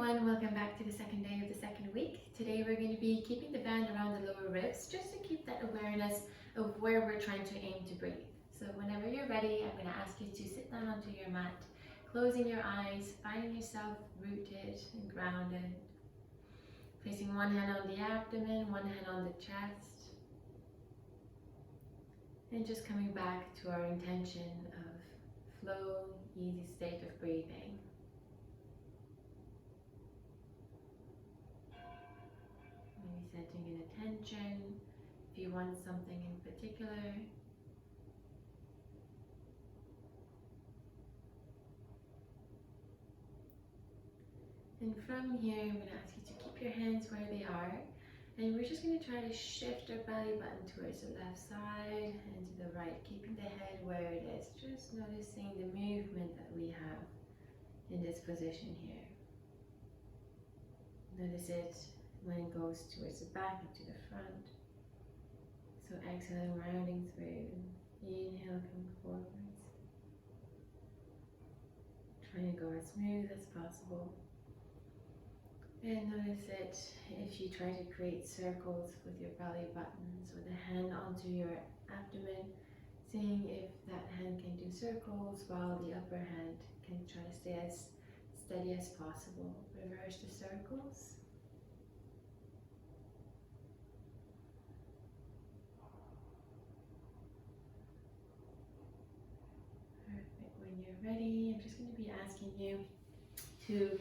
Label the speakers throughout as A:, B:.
A: everyone, welcome back to the second day of the second week. Today we're going to be keeping the band around the lower ribs just to keep that awareness of where we're trying to aim to breathe. So whenever you're ready, I'm going to ask you to sit down onto your mat, closing your eyes, finding yourself rooted and grounded, placing one hand on the abdomen, one hand on the chest, and just coming back to our intention of flow, easy state of breathing. Maybe setting an intention if you want something in particular. And from here, I'm going to ask you to keep your hands where they are. And we're just going to try to shift our belly button towards the left side and to the right, keeping the head where it is. Just noticing the movement that we have in this position here. Notice it when it goes towards the back and to the front. So exhale, rounding through. Inhale, come forwards. Trying to go as smooth as possible. And notice it if you try to create circles with your belly buttons with a hand onto your abdomen, seeing if that hand can do circles while the upper hand can try to stay as steady as possible. Reverse the circles. Perfect. When you're ready, I'm just going to be asking you to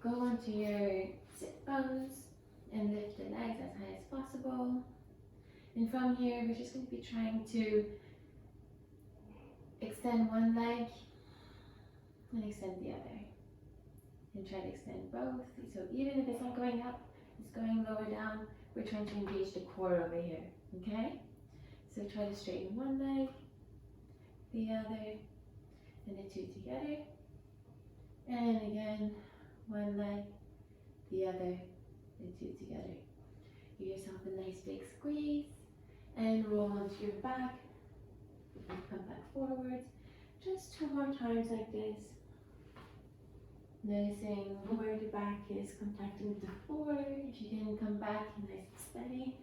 A: go onto your sit bones and lift the legs as high as possible. And from here, we're just going to be trying to extend one leg and extend the other. And try to extend both. So even if it's not going up, it's going lower down, we're trying to engage the core over here, okay? So try to straighten one leg, the other, and the two together. And again, one leg, the other, and two together. Give yourself a nice big squeeze and roll onto your back. Come back forwards. Just 2 more times like this. Noticing where the back is contacting with the floor. If you can come back nice and steady.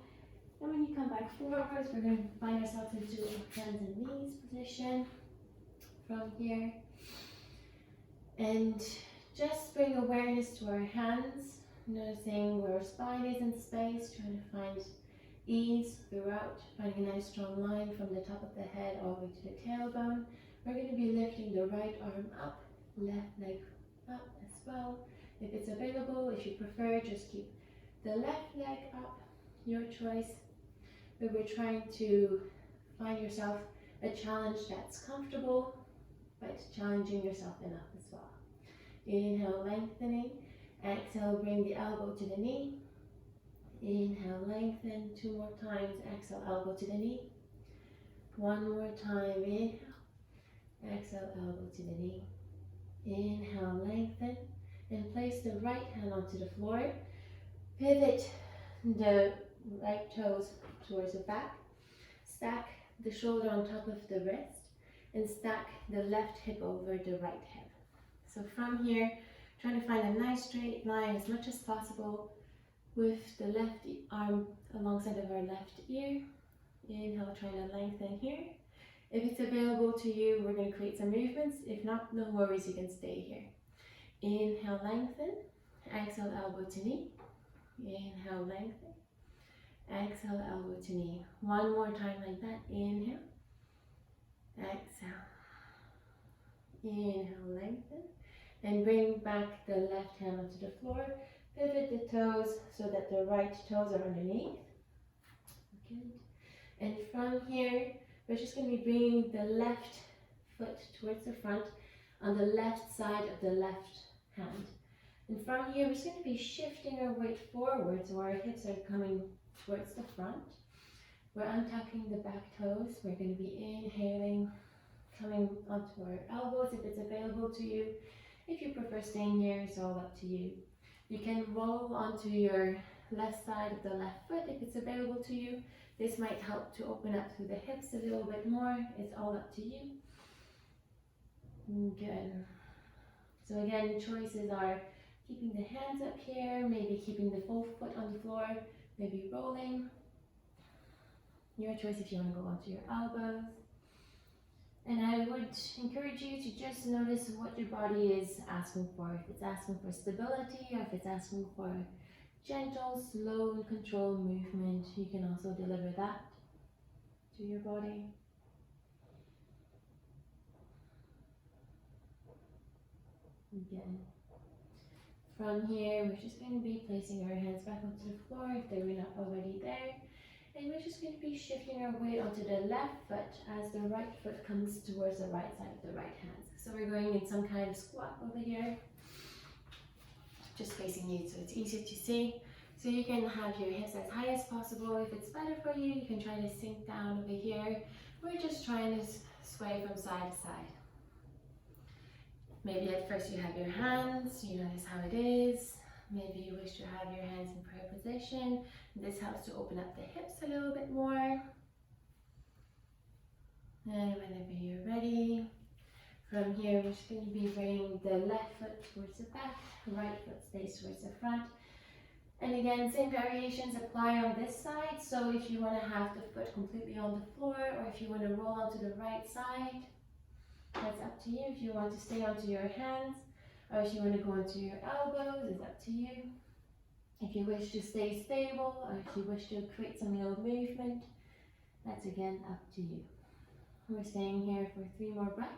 A: And when you come back forwards, we're going to find ourselves into hands and knees position from here. And just bring awareness to our hands, noticing where our spine is in space, trying to find ease throughout, finding a nice strong line from the top of the head all the way to the tailbone. We're going to be lifting the right arm up, left leg up as well. If it's available, if you prefer, just keep the left leg up, your choice. But we're trying to find yourself a challenge that's comfortable, but challenging yourself enough as well. Inhale, lengthening. Exhale, bring the elbow to the knee. Inhale, lengthen. 2 more times. Exhale, elbow to the knee. 1 more time. Inhale. Exhale, elbow to the knee. Inhale, lengthen. And place the right hand onto the floor. Pivot the right toes towards the back. Stack the shoulder on top of the wrist. And stack the left hip over the right hip. So from here, trying to find a nice straight line as much as possible with the left arm alongside of our left ear. Inhale, trying to lengthen here. If it's available to you, we're going to create some movements. If not, no worries, you can stay here. Inhale, lengthen. Exhale, elbow to knee. Inhale, lengthen. Exhale, elbow to knee. 1 more time like that. Inhale. Exhale. Inhale, lengthen. And bring back the left hand onto the floor. Pivot the toes so that the right toes are underneath. Good. And from here, we're just going to be bringing the left foot towards the front on the left side of the left hand. And from here, we're just going to be shifting our weight forward so our hips are coming towards the front. We're untucking the back toes. We're going to be inhaling, coming onto our elbows if it's available to you. If you prefer staying here, it's all up to you. You can roll onto your left side of the left foot if it's available to you. This might help to open up through the hips a little bit more. It's all up to you. Good. So again, choices are Keeping the hands up here, maybe keeping the full foot on the floor, maybe rolling. Your choice if you want to go onto your elbows. And I would encourage you to just notice what your body is asking for. If it's asking for stability or if it's asking for gentle, slow and controlled movement, you can also deliver that to your body. Again. From here, we're just going to be placing our hands back onto the floor if they were not already there. And we're just going to be shifting our weight onto the left foot as the right foot comes towards the right side of the right hand. So we're going in some kind of squat over here, just facing you so it's easier to see. So you can have your hips as high as possible. If it's better for you, you can try to sink down over here. We're just trying to sway from side to side. Maybe at first you have your hands, you notice how it is. Maybe you wish to have your hands in prayer position. This helps to open up the hips a little bit more. And whenever you're ready, from here we're just going to be bringing the left foot towards the back, right foot stays towards the front. And again, same variations apply on this side. So if you want to have the foot completely on the floor, or if you want to roll onto the right side, that's up to you. If you want to stay onto your hands, or if you want to go onto your elbows, it's up to you. If you wish to stay stable, or if you wish to create some little movement, that's again up to you. We're staying here for 3 more breaths.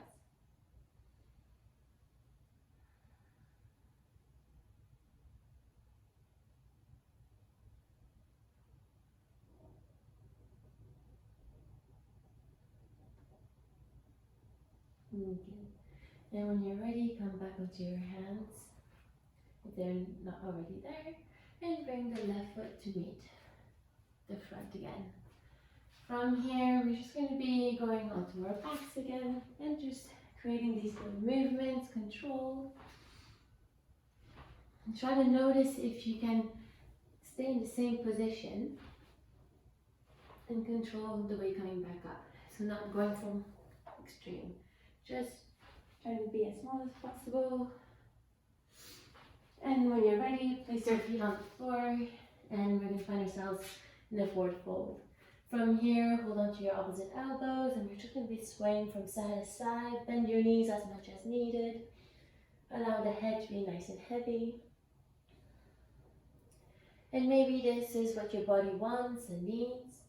A: Okay. And when you're ready, come back onto your hands, if they're not already there, and bring the left foot to meet the front again. From here, we're just going to be going onto our backs again, and just creating these little movements, control. And try to notice if you can stay in the same position and control the way coming back up. So not going from extreme. Just trying to be as small as possible. And when you're ready, place your feet on the floor, and we're going to find ourselves in a forward fold. From here, hold on to your opposite elbows, and we're just going to be swaying from side to side. Bend your knees as much as needed. Allow the head to be nice and heavy. And maybe this is what your body wants and needs.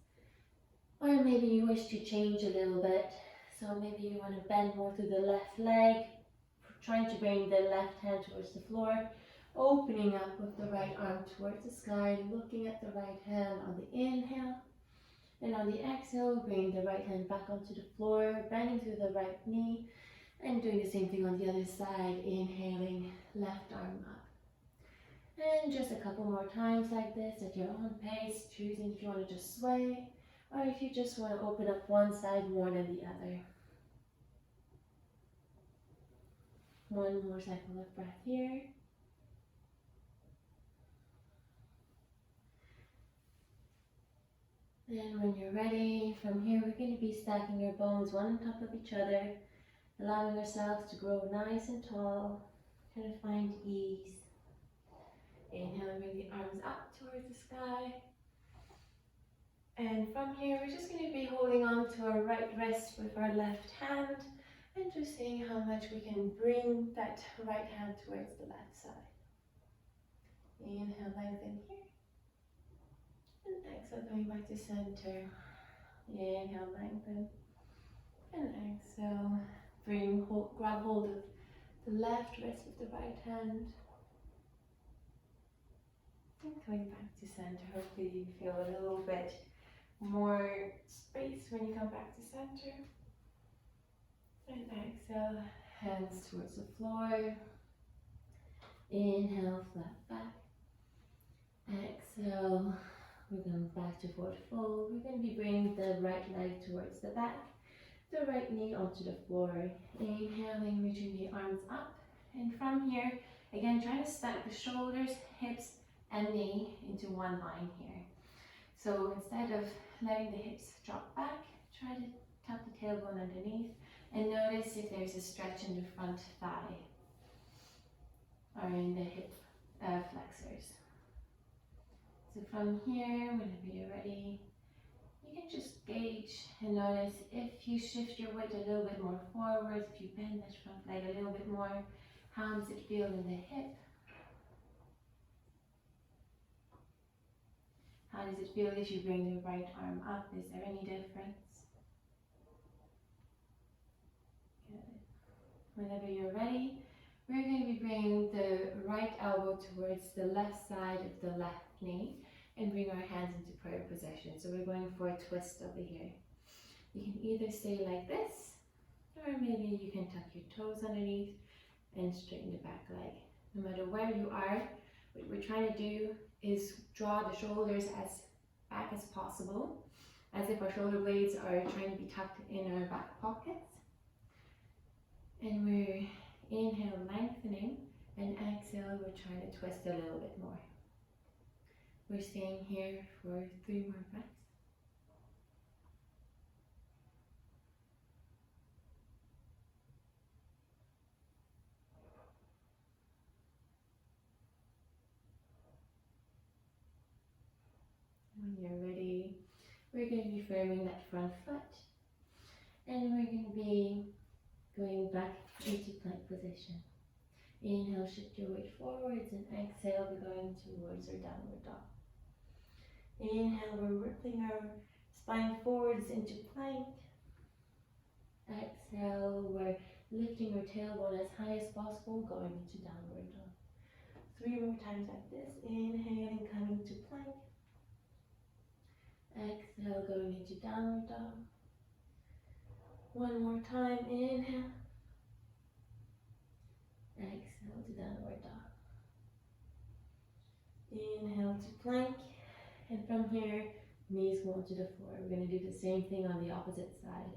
A: Or maybe you wish to change a little bit. So maybe you want to bend more to the left leg, trying to bring the left hand towards the floor, opening up with the right arm towards the sky, looking at the right hand on the inhale. And on the exhale, bring the right hand back onto the floor, bending to the right knee, and doing the same thing on the other side, inhaling, left arm up. And just a couple more times like this at your own pace, choosing if you want to just sway, or if you just want to open up one side more than the other. One more cycle of breath here. And when you're ready, from here we're going to be stacking your bones one on top of each other, allowing ourselves to grow nice and tall, trying to find ease. Inhale, bring the arms up towards the sky. And from here, we're just going to be holding on to our right wrist with our left hand, and just seeing how much we can bring that right hand towards the left side. Inhale, lengthen here. And exhale, coming back to center. Inhale, lengthen. And exhale, grab hold of the left wrist with the right hand. And coming back to center. Hopefully you feel a little bit more space when you come back to center. And exhale, hands towards the floor. Inhale, flat back. Exhale, we're going back to forward fold. We're going to be bringing the right leg towards the back, the right knee onto the floor. Inhaling, reaching the arms up. And from here, again, try to stack the shoulders, hips, and knee into one line here. So instead of letting the hips drop back, try to tuck the tailbone underneath, and notice if there's a stretch in the front thigh or in the hip flexors. So from here, whenever you're ready, you can just gauge and notice if you shift your weight a little bit more forward, if you bend that front leg a little bit more, how does it feel in the hip? How does it feel if you bring the right arm up? Is there any difference? Good. Whenever you're ready, we're going to be bringing the right elbow towards the left side of the left knee and bring our hands into prayer position. So we're going for a twist over here. You can either stay like this, or maybe you can tuck your toes underneath and straighten the back leg. No matter where you are, what we're trying to do is draw the shoulders as back as possible, as if our shoulder blades are trying to be tucked in our back pockets. And we're inhale, lengthening, and exhale, we're trying to twist a little bit more. We're staying here for 3 more breaths. When you're ready, we're going to be firming that front foot, and we're going to be going back into plank position. Inhale, shift your weight forwards, and exhale, we're going towards our downward dog. Inhale, we're rippling our spine forwards into plank. Exhale, we're lifting our tailbone as high as possible, going into downward dog. 3 more times like this. Inhaling, coming to plank. Exhale, going into downward dog. 1 more time. Inhale. Exhale to downward dog. Inhale to plank. And from here, knees go onto the floor. We're going to do the same thing on the opposite side.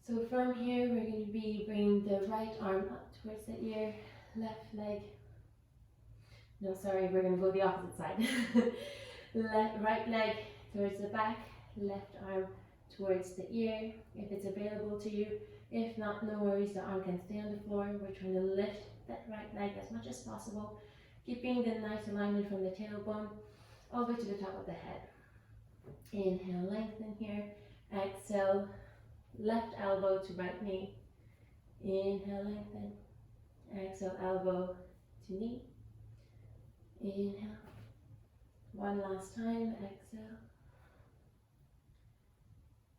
A: So from here, we're going to be bringing the right arm up towards the ear, left leg. No, sorry, we're going to go the opposite side. Right leg towards the back, left arm towards the ear, if it's available to you. If not, no worries, the arm can stay on the floor. We're trying to lift that right leg as much as possible, keeping the nice alignment from the tailbone all the way to the top of the head. Inhale, lengthen here. Exhale, left elbow to right knee. Inhale, lengthen. Exhale, elbow to knee. Inhale. 1 last time, exhale.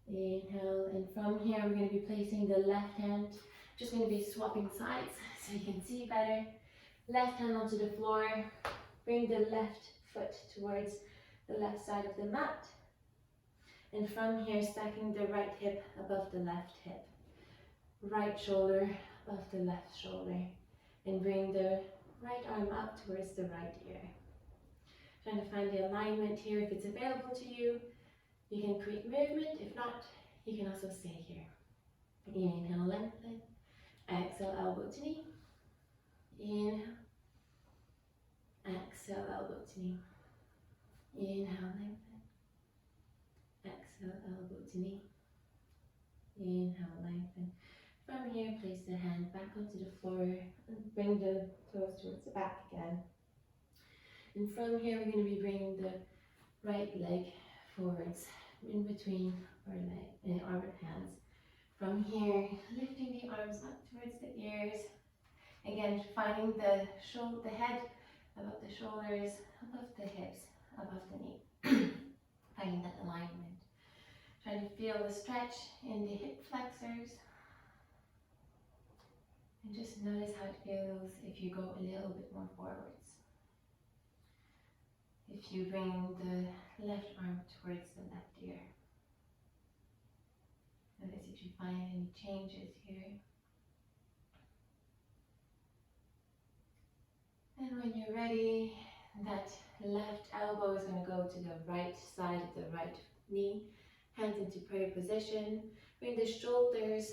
A: Inhale, and from here we're going to be placing the left hand, just going to be swapping sides so you can see better. Left hand onto the floor, bring the left foot towards the left side of the mat. And from here, stacking the right hip above the left hip. Right shoulder above the left shoulder. And bring the right arm up towards the right ear. Trying to find the alignment here. If it's available to you, you can create movement. If not, you can also stay here. Inhale, lengthen. Exhale, elbow to knee. Inhale. Exhale, elbow to knee. Inhale, lengthen. Exhale, elbow to knee. Inhale, lengthen. From here, place the hand back onto the floor and bring the toes towards the back again. And from here, we're going to be bringing the right leg forwards in between our leg and our hands. From here, lifting the arms up towards the ears. Again, finding the head above the shoulders, above the hips, above the knee. Finding that alignment. Trying to feel the stretch in the hip flexors. And just notice how it feels if you go a little bit more forwards. If you bring the left arm towards the left ear. Notice if you find any changes here. And when you're ready, that left elbow is going to go to the right side of the right knee. Hands into prayer position. Bring the shoulders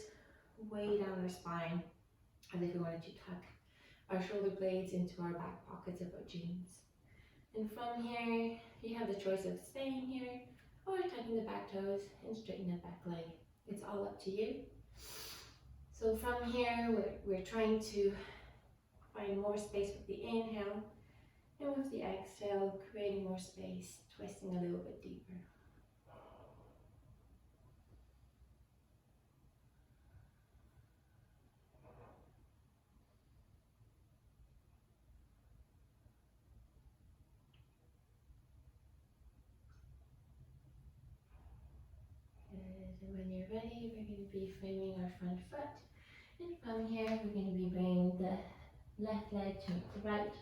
A: way down our spine, as if we wanted to tuck our shoulder blades into our back pockets of our jeans. And from here, you have the choice of staying here or tucking the back toes and straighten the back leg. It's all up to you. So from here, we're trying to find more space with the inhale. And with the exhale, creating more space, twisting a little bit deeper. And when you're ready, we're going to be framing our front foot. And from here, we're going to be bringing the left leg to the right.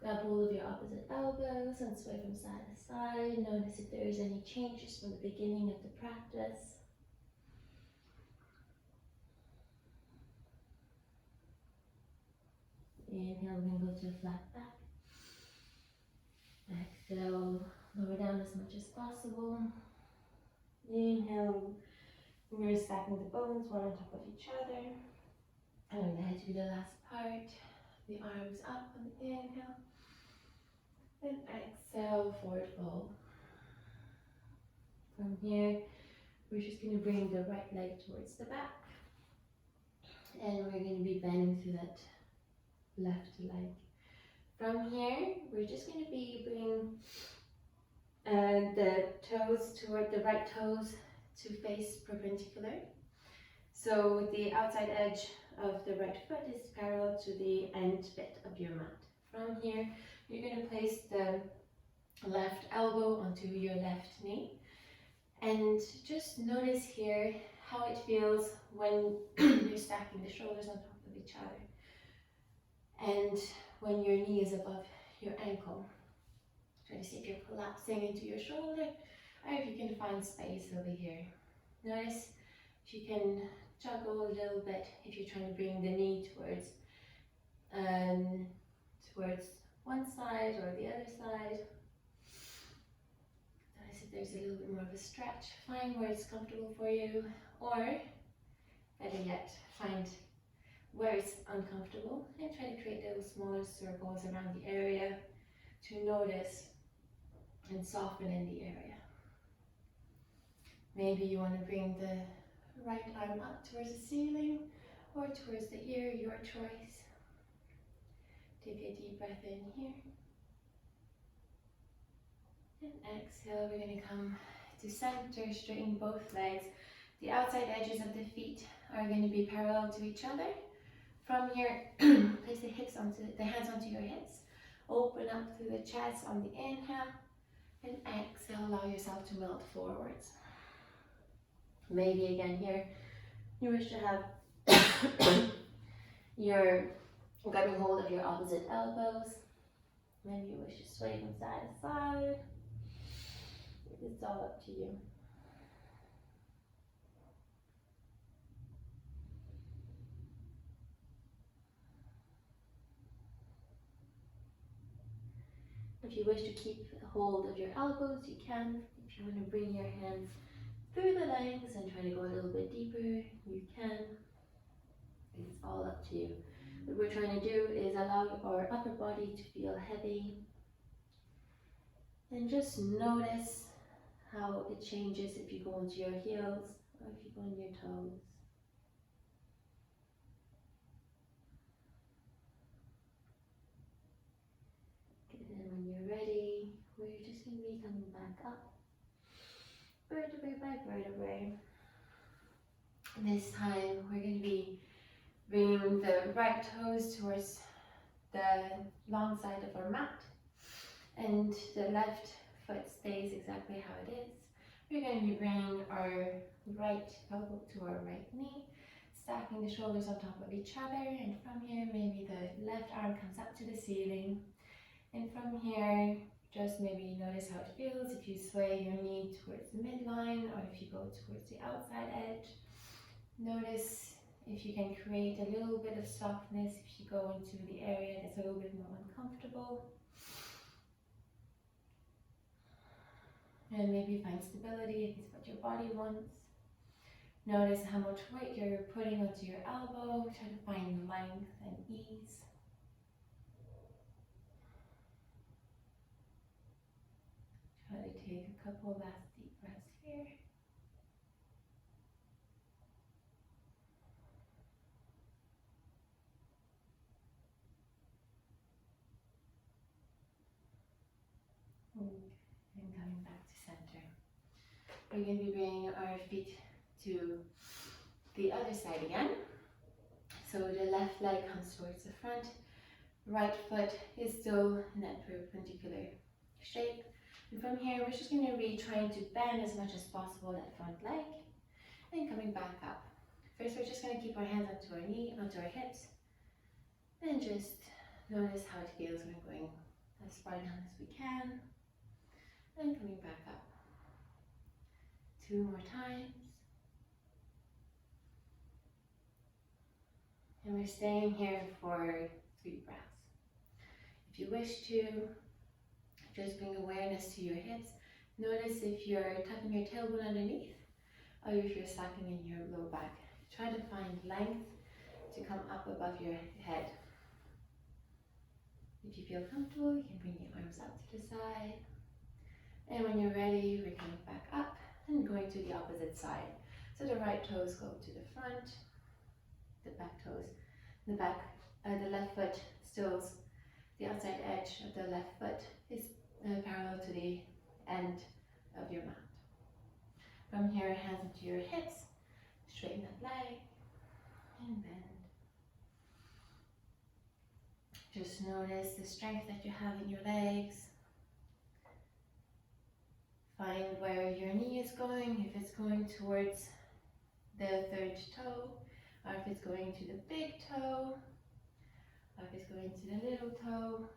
A: Grab hold of your opposite elbows and sway from side to side. Notice if there is any changes from the beginning of the practice. Inhale, we're going to go to a flat back. Exhale, lower down as much as possible. Inhale, we're stacking the bones one on top of each other. And we're going to do the last part. The arms up on the inhale. And exhale, forward fold. From here, we're just going to bring the right leg towards the back. And we're going to be bending through that left leg. From here, we're just going to be bringing the toes toward the right toes to face perpendicular. So the outside edge of the right foot is parallel to the end bit of your mat. From here, you're going to place the left elbow onto your left knee. And just notice here how it feels when you're stacking the shoulders on top of each other. And when your knee is above your ankle. Try to see if you're collapsing into your shoulder or if you can find space over here. Notice if you can juggle a little bit if you're trying to bring the knee towards one side or the other side. Notice if there's a little bit more of a stretch. Find where it's comfortable for you, or better yet, find where it's uncomfortable and try to create those smaller circles around the area to notice and soften in the area. Maybe you want to bring the right arm up towards the ceiling or towards the ear, your choice. Take a deep breath in here. And exhale, we're going to come to center, straighten both legs. The outside edges of the feet are going to be parallel to each other. From here, place the hands onto your hips. Open up through the chest on the inhale. And exhale, allow yourself to melt forwards. Maybe again here, you wish to have your grabbing hold of your opposite elbows. Maybe you wish to sway from side to side. It's all up to you. If you wish to keep hold of your elbows, you can. If you want to bring your hands through the legs and try to go a little bit deeper, you can. It's all up to you. What we're trying to do is allow our upper body to feel heavy. And just notice how it changes if you go onto your heels or if you go on your toes. And then when you're ready, we're just going to be coming back up, vertebrae by vertebrae. This time we're going to be bringing the right toes towards the long side of our mat, and the left foot stays exactly how it is. We're going to be bringing our right elbow to our right knee, stacking the shoulders on top of each other, and from here maybe the left arm comes up to the ceiling. And from here, just maybe notice how it feels if you sway your knee towards the midline or if you go towards the outside edge. Notice if you can create a little bit of softness if you go into the area that's a little bit more uncomfortable. And maybe find stability if it's what your body wants. Notice how much weight you're putting onto your elbow. Try to find length and ease. Try to take a couple last deep breaths here. we're going to be bringing our feet to the other side again. So the left leg comes towards the front, right foot is still in that perpendicular shape. And from here, we're just going to be trying to bend as much as possible that front leg and coming back up. First, we're just going to keep our hands onto our knee, onto our hips, and just notice how it feels when we're going as far down as we can, and coming back up. 2 more times. And we're staying here for 3 breaths. If you wish to, just bring awareness to your hips. Notice if you're tucking your tailbone underneath or if you're sucking in your low back. Try to find length to come up above your head. If you feel comfortable, you can bring your arms out to the side. And when you're ready, we're coming back up and going to the opposite side. So the right toes go to the front, the back toes, the left foot stills the outside edge of the left foot is parallel to the end of your mat. From here, hands into your hips, straighten that leg and bend. Just notice the strength that you have in your legs. Find where your knee is going, if it's going towards the 3rd toe, or if it's going to the big toe, or if it's going to the little toe.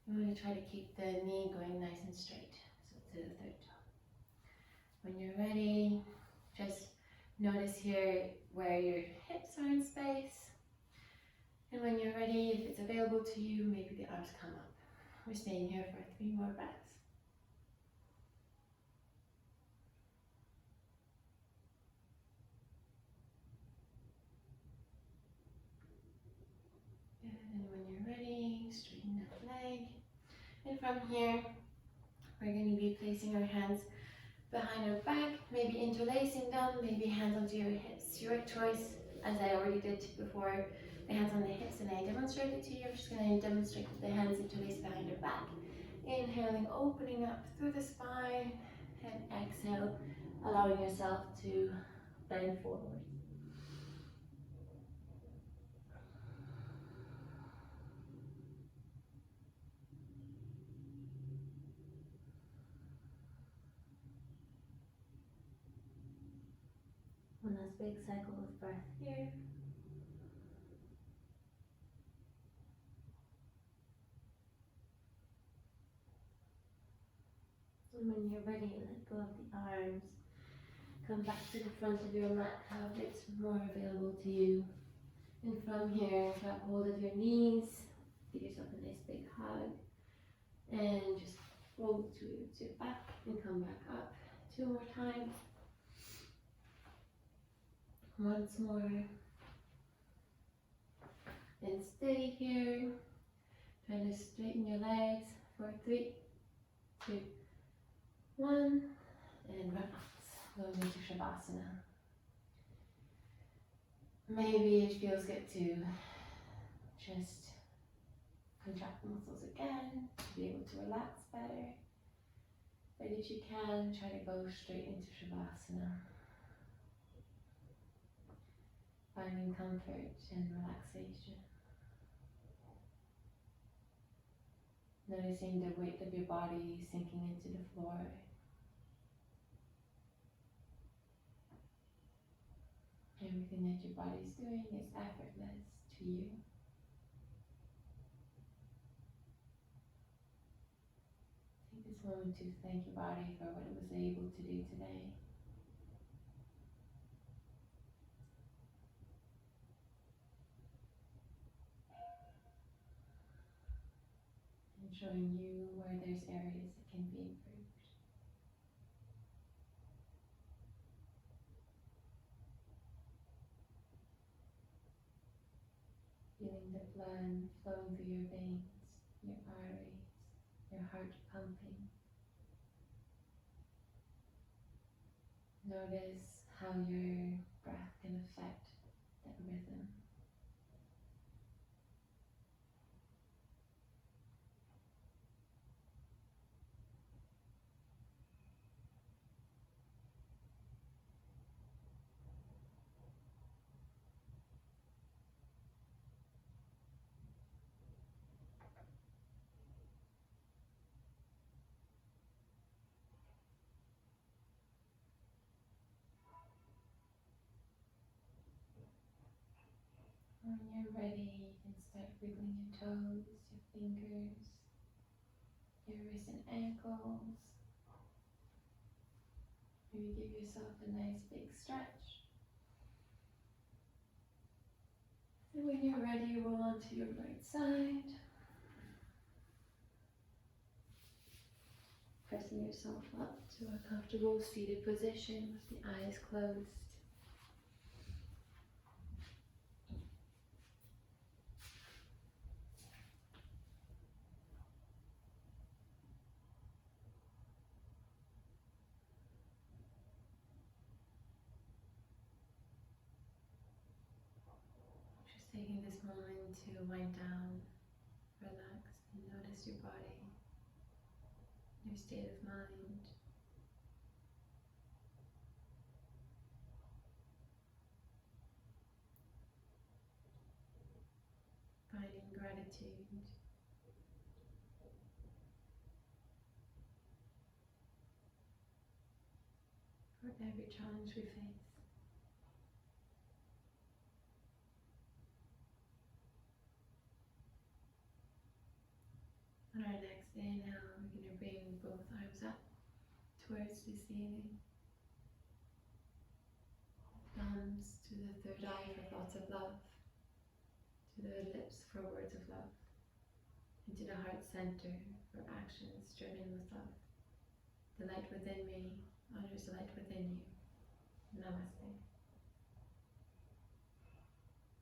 A: You want to try to keep the knee going nice and straight, so to the 3rd toe. When you're ready, just notice here where your hips are in space. And when you're ready, if it's available to you, maybe the arms come up. We're staying here for 3 more breaths. And when you're ready, straighten that leg. And from here, we're going to be placing our hands behind our back, maybe interlacing them, maybe hands onto your hips. Your choice, as I already did before, the hands on the hips, and I demonstrated to you. I'm just going to demonstrate with the hands interlaced behind your back. Inhaling, opening up through the spine, and exhale, allowing yourself to bend forward. One last big cycle of breath here. And when you're ready, let go of the arms. Come back to the front of your mat, however it's more available to you. And from here, grab hold of your knees, give yourself a nice big hug, and just fold to your back and come back up. 2 more times. Once more. And stay here. Try to straighten your legs for 3, 2, 1, and relax. Going into Shavasana. Maybe it feels good to just contract the muscles again to be able to relax better. But if you can, try to go straight into Shavasana. Finding comfort and relaxation. Noticing the weight of your body sinking into the floor. Everything that your body is doing is effortless to you. Take this moment to thank your body for what it was able to do today. And showing you where there's areas that can be improved. Feeling the blood flowing through your veins, your arteries, your heart pumping. Notice how your breath can affect that rhythm.
B: When you're ready, you can start wiggling your toes, your fingers, your wrists and ankles. Maybe give yourself a nice big stretch. And when you're ready, roll onto your right side. Pressing yourself up to a comfortable seated position with the eyes closed. Just taking this moment to wind down, relax, and notice your body, your state of mind. Finding gratitude for every challenge we face. On our next inhale, we're going to bring both arms up towards the ceiling. Thumbs to the third eye for thoughts of love, to the lips for words of love, and to the heart center for actions driven with love. The light within me honors the light within you. Namaste.